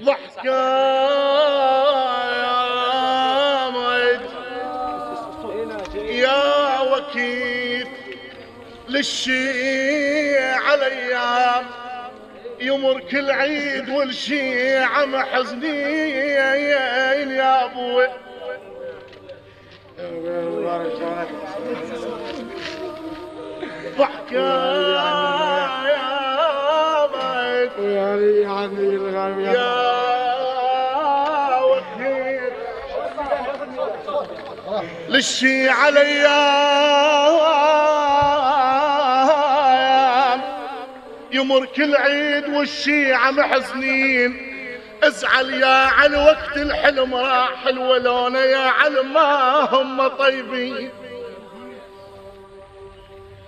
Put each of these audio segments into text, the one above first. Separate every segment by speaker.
Speaker 1: ضحكة يا وكيل للشيعة الايام يمر كل عيد والشيعة محزنين يا ابوي. ضحكة يا وكيل للشيعة الايام يمر كل عيد والشيعة محزنين. ازعل يا علي وقت الحلم راح الولونة يا علي ما هم طيبين.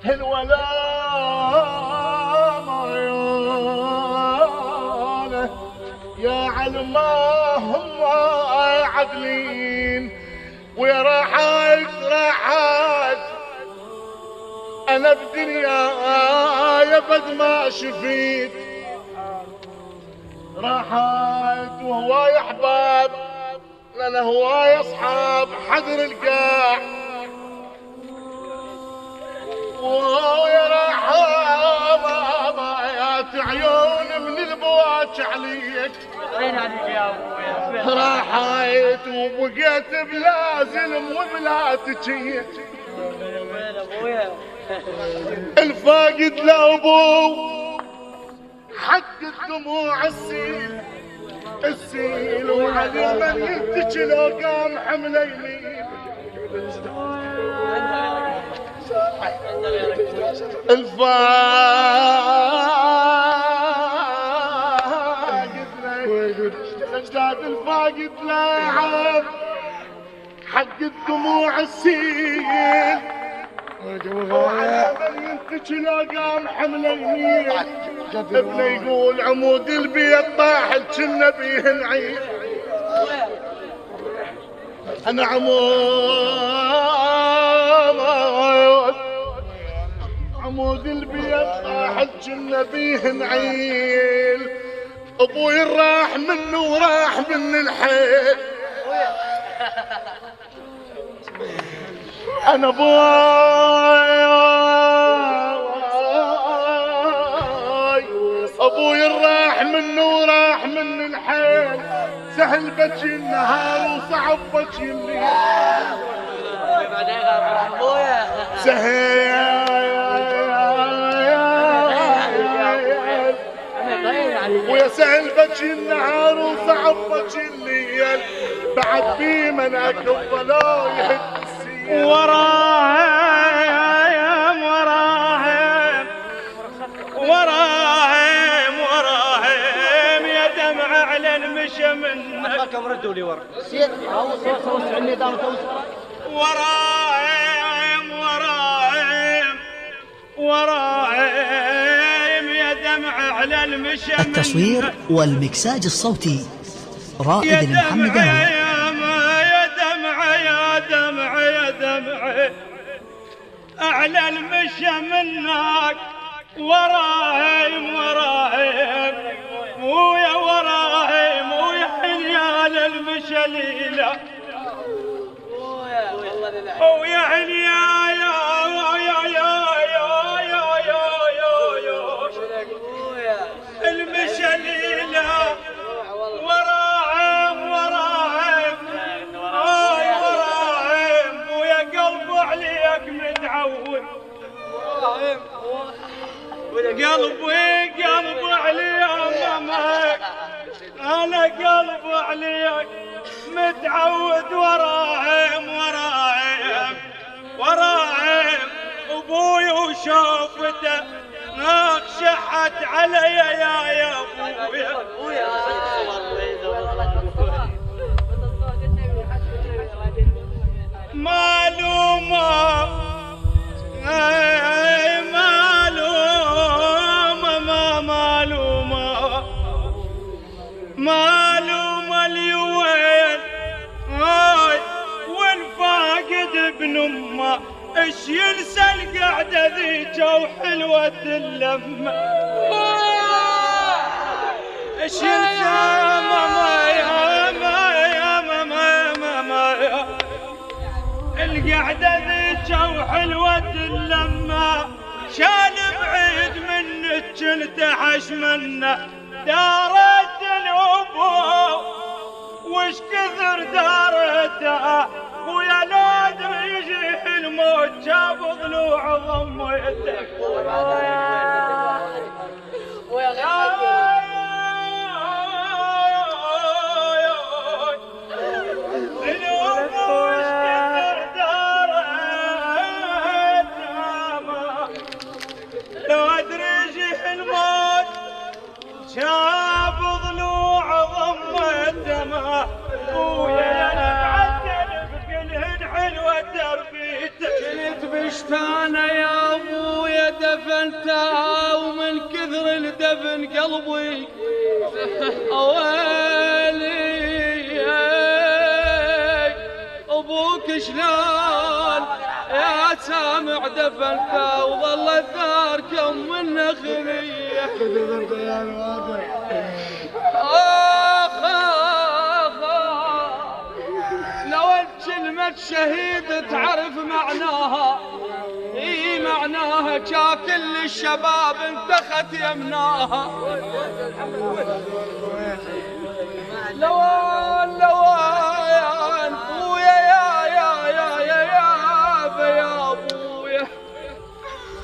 Speaker 1: الولونة يا علي ما هم عقلين. ويا راحت انا بدنيا يا بد ما شفيت. راحت وهواي احباب لنا هواي اصحاب حذر القاع. ويا راحت عيون من البواج عليك. راحت وبقيت بلا زلم وبلا تجيه. الفاقد لابو حق الدموع السيل وعلي من ينتج لو قام حمله يمين. الفاقد لاعب حق الدموع السيل وعلى من ينتج لو قام حمله يمين. ابنه يقول عمود البيت طاح كنا بيه نعيد. انا عمود البيت طاح كنا بيه نعيل. ابوي راح منه وراح من الحيل. انا ابوي راح منه وراح من الحيل. سهل بجي النهار وصعب بجي الليل. سهل ويا سهل بجي النهار وصعب بجي الليل. بعد في مناك الضلايل
Speaker 2: وراهم يا دمع على المشى منك.
Speaker 3: اتركهم ردوا لي ورا.
Speaker 2: وراهم يا دمع على المشى منك.
Speaker 4: التصوير والمكساج الصوتي رائد المحمداوي.
Speaker 2: يا دمع أعلى المشى منك. وراهم ويا حنيال المشى ليلة. ويا حنيال المشى ليلة. وراهم ويا قلب عليك متعود. قلب عليك مامك. انا قلب عليك متعود. وراهم ابوي وشوفته شحت علي يا ابويا. معلومة اليوين والفاقد ابن امه. ايش ينسى القعدة ذيك وحلوة اللمة. ايش ينسى ماما يا ماما يا القعدة ذيك وحلوة لما شال بعيد منك كنت حشمنا دارت الأبو وش كثر دارتها ويا نادر يجي الموت جاب ضلوع ضميته شاب ضلوع ضمته ما ويا نعترف كلهن حلوة تربيته
Speaker 3: كنت بشتانة يا ابويا دفنتها ومن كثر الدفن قلبي اويلي ابوك شلون يا سامع دفنتها وظل الدار كم من نخليه لو كلمة شهيد تعرف معناها اي معناها كل الشباب انتخت يمناها لو يا ابويا يا ابويا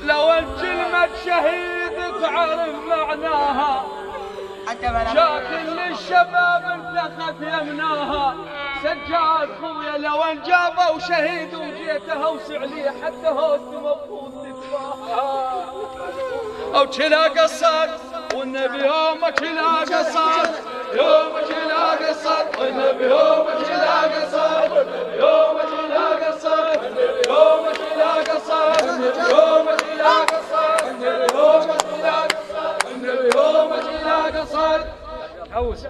Speaker 3: لو كلمة شهيد تعرف معناها كل الشباب انتخت يمناها سجاد خويا لو انجابوا شهيد وجيته اوسع لي حتى هوست مفروض تتفاحة او كلا قصر والنبي يومك لا قصر يومك لا قصر والنبي يومك لا قصر يومك لا قصر يومك لا قصر يومك لا قصر يومك لا قصر النبي يومك لا قصر عوس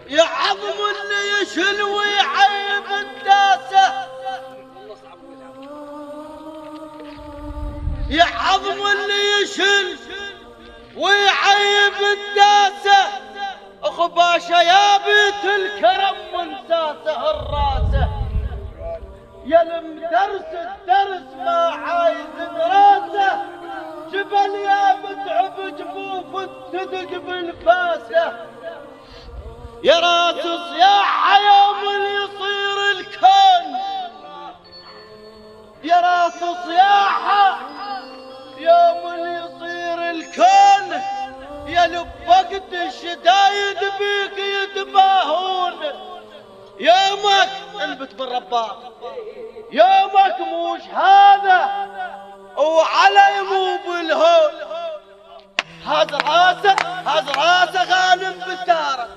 Speaker 5: يا عظم اللي يشل ويعيب الداسة يا عظم اللي يشل ويعيب الداسة اخباشة يا بيت الكرم منساسة الراسة يا المدرس الدرس ما عايز دراسة جبل يا متعب جفوف تدق بالفاسة يا راس صياحة يوم اللي يصير الكون يا راس صياحة يوم اللي يصير الكون يا لبقت الشدايد بيك يتباهون يومك انبت بالرباط يومك موش هذا وعلي مو بالهول هذا راسه غانم بالدار